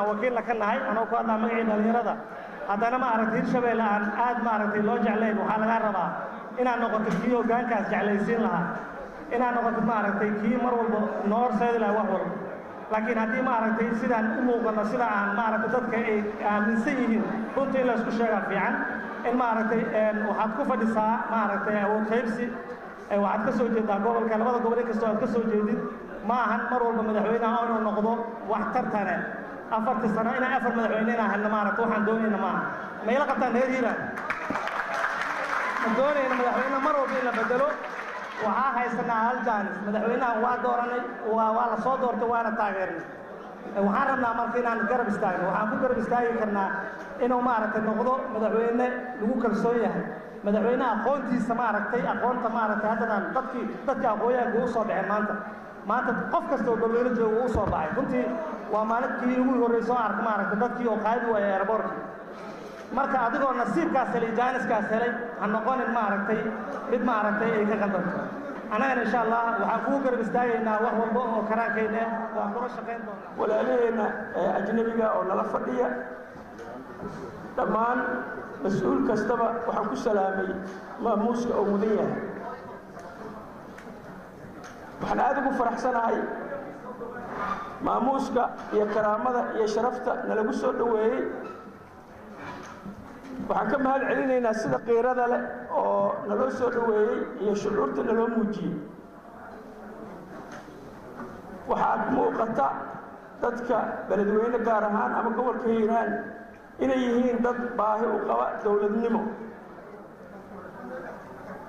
وكيل لكن هاي أنا وقعد معي الهيرة هذا أنا ما أعرف هيرشبيل عاد ما أعرف لو جعلين وحال غربا إن أنا قلت فيه وكان كاس جعليسين لها إن أنا قلت ما أعرف كي مرة نور سيد لا وحول لكن هذه ما أعرف سيدا أمور سيدا عن ما أعرف تذكر من سيئين قلت إلا سكشة في عن إن ما أعرف وحد كفر الساعة ما أعرف وخيرسي وحد كسوجي دا قبل كلمة قبل كسوجي كسوجي ما هن مرة مدحوينا أو نقضوا واحترتنا أفرت السنة إنا أفر مدحويننا هن ما أعرف وحن دوني ما يلقطن هيرا دوني إن مدحوينا مرة بينا بدلوا وها هاي سنة هالجانس مدحوينا وادورنا وعلى صدور توانا تاجرنا وحرمنا مركينا نقرب استاجنا وحنقول قرب استاجنا كنا إنه ما أعرف نقضوا مدحوينا لو كرسوية مدحوينا أقونتي سمارتي أقونت مارتي هذا تذكي أقويا جوصة بعمانته maanta qof kasta oo dawladda jooga uu soo baxay runtii waa maalintii ugu horeysay arka maaragtay dadkii oo qaadi waayay airport marka adigoo nasiibkaas helay jaaniskaas helay han noqonin maaragtay mid maaragtay ay ka qandarto anagana insha Allah waxaan ku garab istaagaynaa wax walba oo karaankayna waan kula shaqayn doonaa walaalahayna ajnabiga oo nala fadhiya dhammaan mas'uul kastaba waxaan ku salaamay maamuuska oo mudan yahay waxaan aad ugu faraxsanahay maamuuska iyo karaamada iyo sharafta nalagu soo dhaweeyay waxaan ka mahad celinaynaa sida qiirada leh oo naloo soo dhaweeyay iyo shucuurta naloo muujiyey waxaad muuqata dadka beledweyne gaar ahaan ama gobolka hiiraan inay yihiin dad baahi u qaba dowladnimo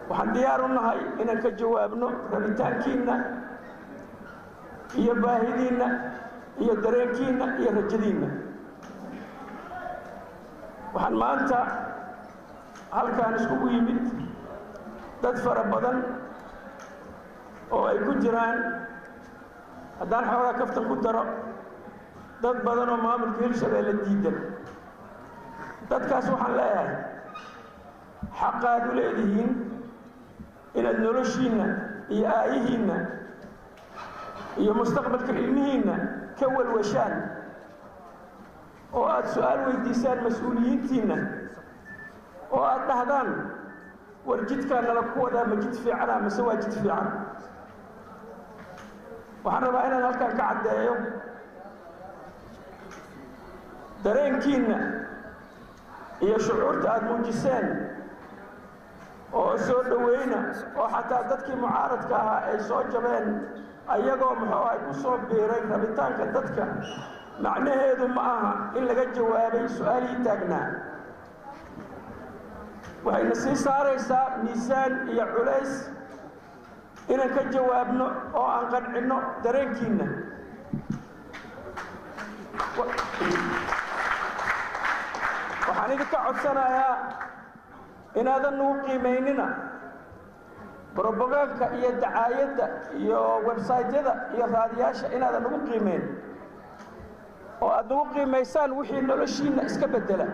waxaan diyaar u nahay inaan ka jawaabno rabitaankiina iyo baahidiina iyo dareenkiina iyo rajadiina waxaan maanta halkaan iskugu yimid dad fara badan oo ay ku jiraan haddaan xoogaa kaftan ku daro dad badan oo maamulka Hirshabeelle diidan dadkaas waxaan leeyahay xaqaad u leedihiin inaad noloshiina iyo aayihiina iyo mustaqbalka ilmihiina ka walwashaan oo aad su'aal weydiisaan mas'uuliyiintiina oo aad dhahdaan war jidkaan nala ku wadaa ma jid fiican ama se waa jid fiican waxaan rabaa inaan halkaan ka caddeeyo dareenkiina iyo shucuurta aad muujiseen oo soo dhaweyna oo xataa dadkii mucaaradka ahaa ay soo jabeen ayagoo muxuu ay ku soo biiray rabitaanka dadka macnaheedu ma aha in laga jawaabay su'aalii taagnaa waxayna sii saaraysaa miisaan iyo culays inaan ka jawaabno oo aan qancinno dareenkiina waxaan idinka codsanayaa inaadan nagu qiimaynina propaganda iyo dacaayadda iyo website-yada iyo raadiyaasha inaadan nagu qiimayn oo aad nagu qiimaysaan wixii noloshiina iska bedela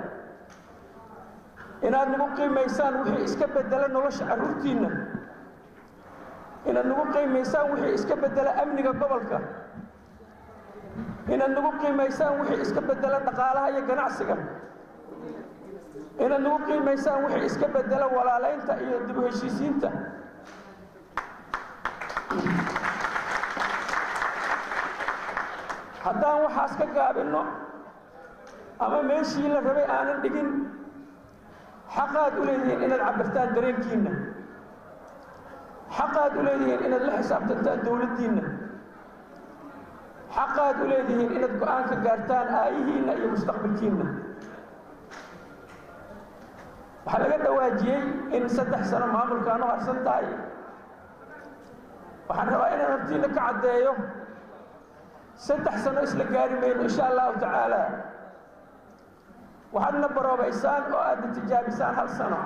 inaad nagu qiimaysaan wixii iska bedela nolosha carruurtiina inaad nagu qiimaysaan wixii iska bedela amniga gobolka inaad nagu qiimaysaan wixii iska bedela dhaqaalaha iyo ganacsiga inaad nagu qiimaysaan wixii iska bedela walaalaynta iyo dib u heshiisiinta haddaan waxaas ka gaabinno ama meeshii la rabay aanan dhigin xaqaad u leedihiin inaad cabirtaan dareenkiina xaqaad u leedihiin inaad la xisaabtantaan dowladdiina xaqaad u leedihiin inaad go'aan ka gaartaan aayihiinna iyo mustaqbalkiinna. waxaa laga dhawaajiyey in 3 sano maamulkaan u harsan tahay. waxaan rabaa inaan hortiina ka caddeeyo 3 sano isla gaari mayno insha allahu tacaala. waxaadna baroobaysaan oo aadna tijaabisaan 1 sano.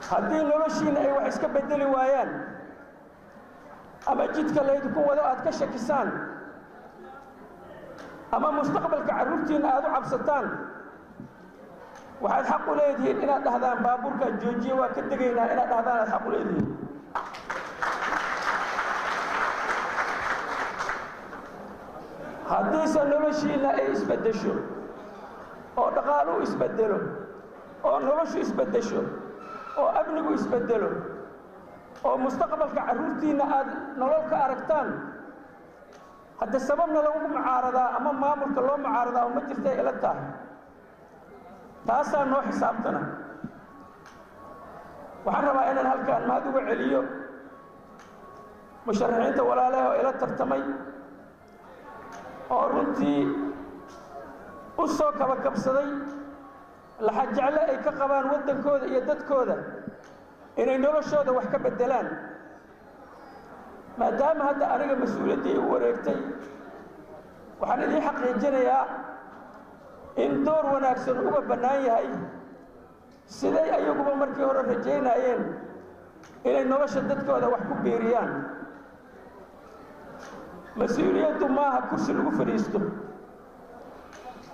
haddii noloshiina ay wax iska bedeli waayaan ama jidka laydinku wado aad ka shakisaan ama mustaqbalka carruurtiina aad u cabsataan, waxaad xaq u leedihiin inaad dhahdaan baabuurkaan joojiye waa ka degaynaa, inaad dhahdaan aad xaq u leedihiin. haddiise noloshiina ay isbeddesho oo dhaqaaluhu isbeddelo oo noloshu isbeddesho oo amnigu isbeddelo oo mustaqbalka carruurtiina aad nolol ka aragtaan, hadda sababna lagu mucaaradaa ama maamulka loo mucaaradaa uma jirta ila tahay. taasaa noo xisaabtana. waxaan rabaa inaan halkaan mahad uga celiyo musharaxiinta walaalaha oo ila tartamay oo runtii u soo kabakabsaday laxajecle ay ka qabaan waddankooda iyo dadkooda inay noloshooda wax ka beddelaan. maadaama hadda aniga mas-uuliyaddii igu wareegtay, waxaan idiin xaqiijinayaa in door wanaagsan uga bannaan yahay siday ayaguba markii hore rajaynayeen inay nolosha dadkooda wax ku biiriyaan. mas-uuliyaddu maaha kursi lagu fadhiisto.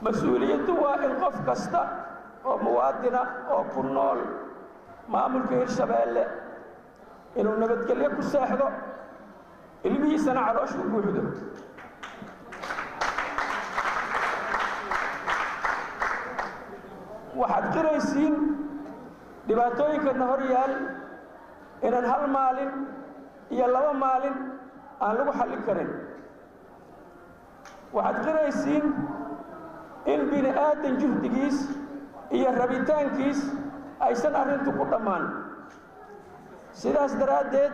mas-uuliyaddu waa in qof kasta oo muwaadina oo ku nool maamulka Hirshabeelle inuu nabadgelyo ku seexdo, ilmihiisana caloosha u buuxdo. waxaad qiraysiin dhibaatooyinkana hor yaal inaan 1 maalin iyo 2 maalin aan lagu xallin karin. waxaad qiraysiin in bini aadan juhdigiis iyo rabitaankiis aysan arrintu ku dhammaan. sidaas daraaddeed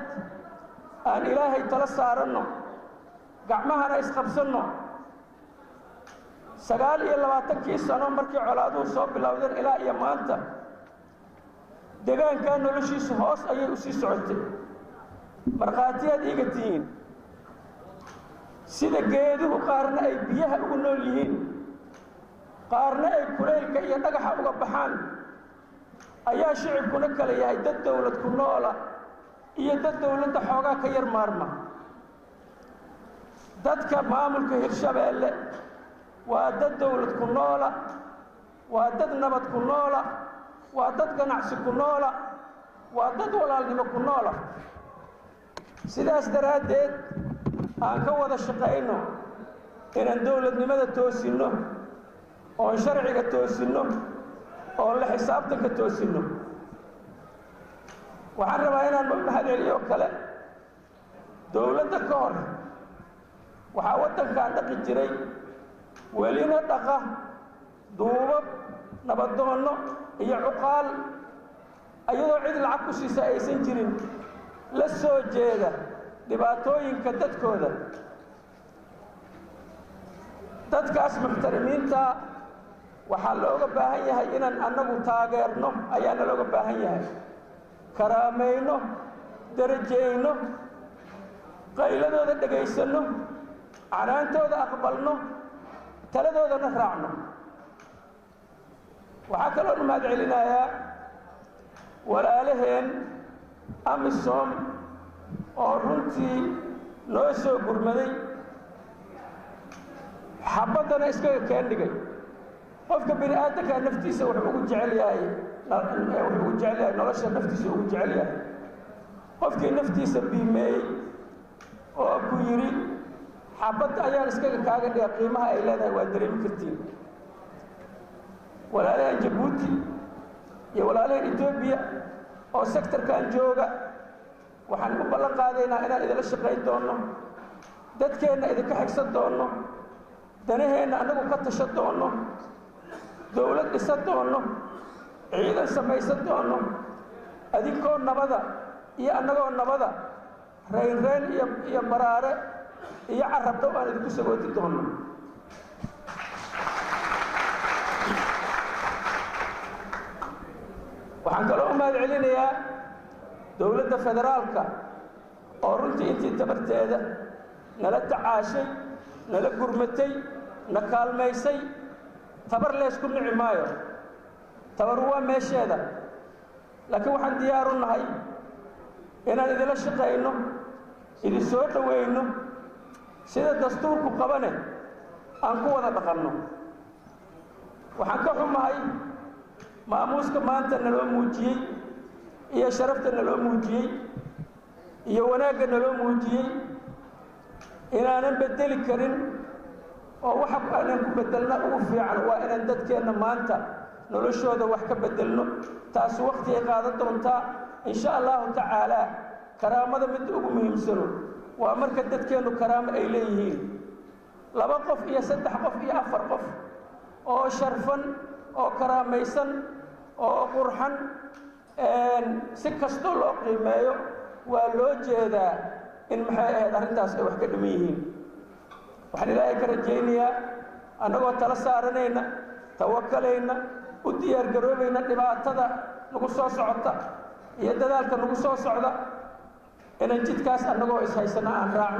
aan ilaahay tala saaranno, gacmahana isqabsanno. 29 sano markii colaaduhu soo bilowdeen ilaa iyo maanta, deegaankaa noloshiisu hoos ayay u sii socotay. markhaatiyaad iiga tihiin sida geeduhu qaarna ay biyaha ugu nool yihiin, qaarna ay kulaylka iyo dhagaxa uga baxaan, ayaa shicibkuna kala yahay dad dawlad ku noola iyo dad dawladda xoogaa ka yar maarma. dadka maamulka Hirshabeelle waa dad dawlad ku noola, waa dad nabad ku noola, waa dad ganacsi ku noola, waa dad walaalnimo ku noola. sidaas daraaddeed aan ka wada shaqayno inaan dawladnimada toosinno, oon sharciga toosinno, oon la xisaabtanka toosinno. waxaan rabaa inaan mahad celiyo kale. dawladda ka hor waxaa waddankaan dhaqi jiray welina dhaqa duubab, nabadoonno iyo cuqaal, ayadoo cid lacag ku siisa aysan jirin, la soo jeeda dhibaatooyinka dadkooda. dadkaas muxtarimiinta waxaa looga baahan yahay inaan annagu taageerno, ayaana looga baahan yahay, karaamayno, darajayno, qayladooda dhegaysanno, canaantooda aqbalno, taladoodana raacno. waxaa kaloo mahad celinayaa walaalaheen amisom oo runtii noo soo gurmaday, xabaddana iskaga keen dhigay. qofka bini aadankaa naftiisa wuxuu ugu jecel yahay nolosha naftiisa ugu jecel yahay. qofkii naftiisa biimeeyey oo ku yidhi xabadda ayaan iskaga kaaga dhiga, qiimaha ay leedahay waa dareemi kartiin. walaalahan Jabuuti iyo walaalahan Etoobiya oo sektarkan jooga, waxaan u ballan qaadaynaa inaan idinla shaqayn doonno, dadkeenna idinka xigsan doonno, danaheenna annagu ka tashan doonno, dawlad dhisan doonno, ciidan samaysan doonno, adinkoo nabada iyo annagoo nabada reyn iyo baraare iyo carabta aan idinku sagooti doonno. waxaan kaloo u mahad celinayaa dowladda federaalka oo runtii intii tabarteeda nala tacaashay, nala gurmatay, na kaalmaysay. tabar leysku nici maayo, tabar waa meesheeda, laakiin waxaan diyaar u nahay inaan idila shaqayno, idin soo dhowayno, sida dastuurku qabane aan ku wada dhaqanno. waxaan ka xumahay maamuuska maanta naloo muujiyey iyo sharafta naloo muujiyey iyo wanaagga naloo muujiyey inaanan bedeli karin, oo waxa aanan ku bedelna ugu fiican waa inaan dadkeenna maanta noloshooda wax ka bedelno. taas waqti ay qaadan doontaa insha allahu tacaala. karaamada midda ugu muhiimsano waa marka dadkeennu karaamo ay leeyihiin. 2 qof iyo 3 qof iyo 4 qof oo sharfan oo karaamaysan oo qurxan si kastoo loo qiimeeyo waa loo jeedaa in maxay ahayd arrintaas ay wax ka dhiman yihiin. waxaan ilaahay ka rajaynayaa annagoo tala saaranayna, tawakalayna, u diyaargaroobayna dhibaatada nagu soo socota iyo dadaalka nagu soo socda inaan jidkaas annagoo is haysana aan raacno.